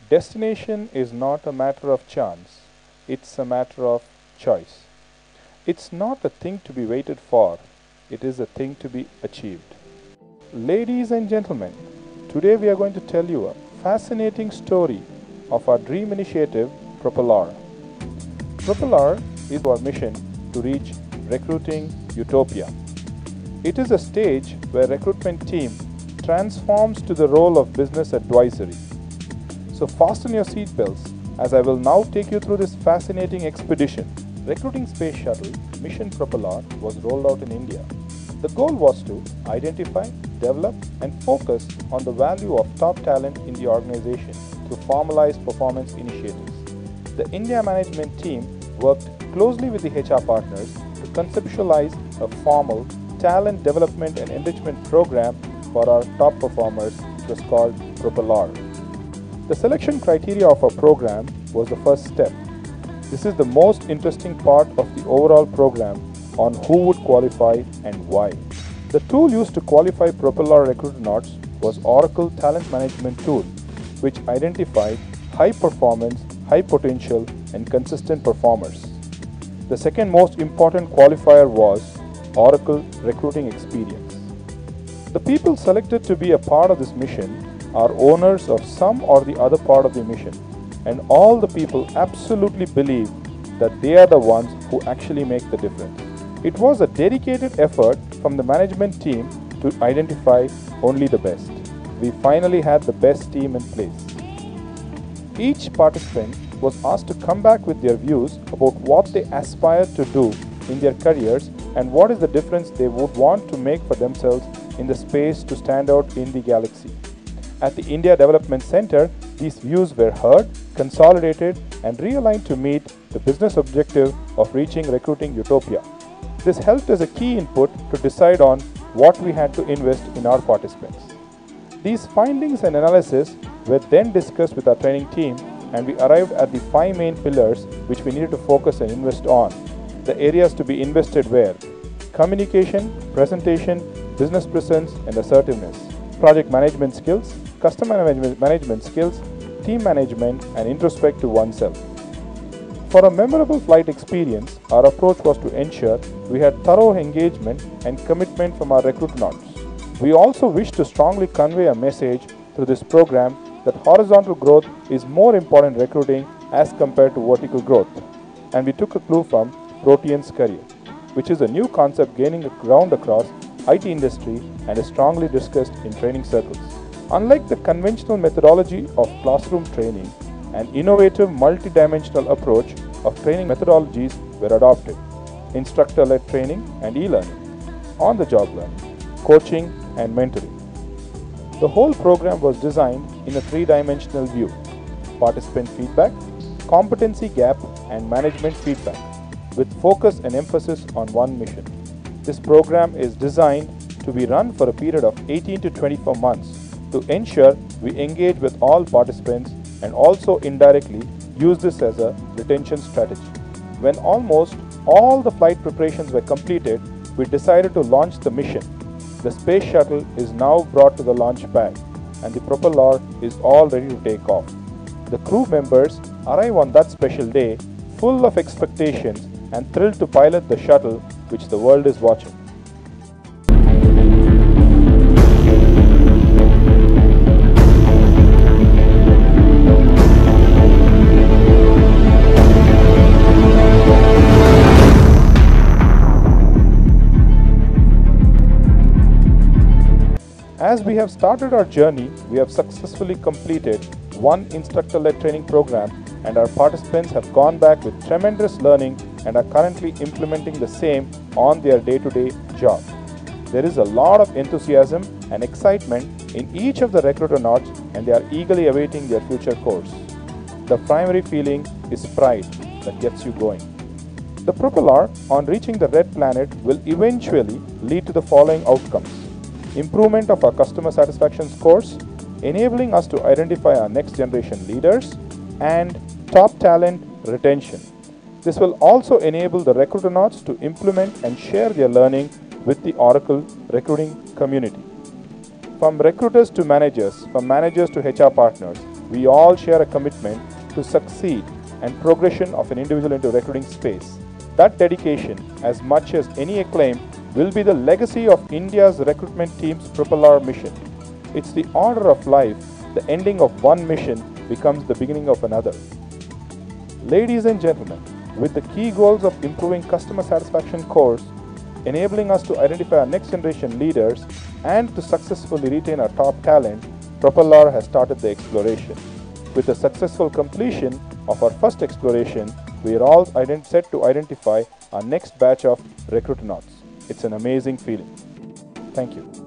Destination is not a matter of chance, it's a matter of choice. It's not a thing to be waited for, it is a thing to be achieved. Ladies and gentlemen, today we are going to tell you a fascinating story of our dream initiative, Propeller. Propeller is our mission to reach Recruiting Utopia. It is a stage where recruitment team transforms to the role of business advisory. So fasten your seatbelts as I will now take you through this fascinating expedition. Recruiting Space Shuttle Mission Propeller was rolled out in India. The goal was to identify, develop and focus on the value of top talent in the organization through formalized performance initiatives. The India management team worked closely with the HR partners to conceptualize a formal talent development and enrichment program for our top performers, which was called Propeller. The selection criteria of our program was the first step. This is the most interesting part of the overall program on who would qualify and why. The tool used to qualify Propeller recruiternauts was Oracle Talent Management Tool, which identified high performance, high potential and consistent performers. The second most important qualifier was Oracle Recruiting Experience. The people selected to be a part of this mission are owners of some or the other part of the mission, and all the people absolutely believe that they are the ones who actually make the difference. It was a dedicated effort from the management team to identify only the best. We finally had the best team in place. Each participant was asked to come back with their views about what they aspire to do in their careers and what is the difference they would want to make for themselves in the space to stand out in the galaxy. At the India Development Center, these views were heard, consolidated and realigned to meet the business objective of reaching Recruiting Utopia. This helped as a key input to decide on what we had to invest in our participants. These findings and analysis were then discussed with our training team, and we arrived at the 5 main pillars which we needed to focus and invest on. The areas to be invested were communication, presentation, business presence and assertiveness, project management skills, customer management skills, team management and introspect to oneself. For a memorable flight experience, our approach was to ensure we had thorough engagement and commitment from our recruiternauts. We also wish to strongly convey a message through this program that horizontal growth is more important in recruiting as compared to vertical growth. And we took a clue from Protean's career, which is a new concept gaining ground across IT industry and is strongly discussed in training circles. Unlike the conventional methodology of classroom training, an innovative multi-dimensional approach of training methodologies were adopted: instructor-led training and e-learning, on-the-job learning, coaching and mentoring. The whole program was designed in a 3-dimensional view: participant feedback, competency gap and management feedback, with focus and emphasis on one mission. This program is designed to be run for a period of 18 to 24 months to ensure we engage with all participants and also indirectly use this as a retention strategy. When almost all the flight preparations were completed, we decided to launch the mission. The space shuttle is now brought to the launch pad and the propeller is all ready to take off. The crew members arrive on that special day full of expectations and thrilled to pilot the shuttle which the world is watching. As we have started our journey, we have successfully completed one instructor-led training program, and our participants have gone back with tremendous learning and are currently implementing the same on their day-to-day job. There is a lot of enthusiasm and excitement in each of the recruiternauts, and they are eagerly awaiting their future course. The primary feeling is pride that gets you going. The propeller on reaching the red planet will eventually lead to the following outcomes: improvement of our customer satisfaction scores, enabling us to identify our next generation leaders, and top talent retention. This will also enable the recruiternauts to implement and share their learning with the Oracle recruiting community. From recruiters to managers, from managers to HR partners, We all share a commitment to succeed and progression of an individual into recruiting space. That dedication, as much as any acclaim, will be the legacy of India's recruitment team's Propeller mission. It's the order of life. The ending of one mission becomes the beginning of another. Ladies and gentlemen, with the key goals of improving customer satisfaction course, enabling us to identify our next generation leaders, and to successfully retain our top talent, Propeller has started the exploration. With the successful completion of our first exploration, we are all set to identify our next batch of recruitonauts. It's an amazing feeling. Thank you.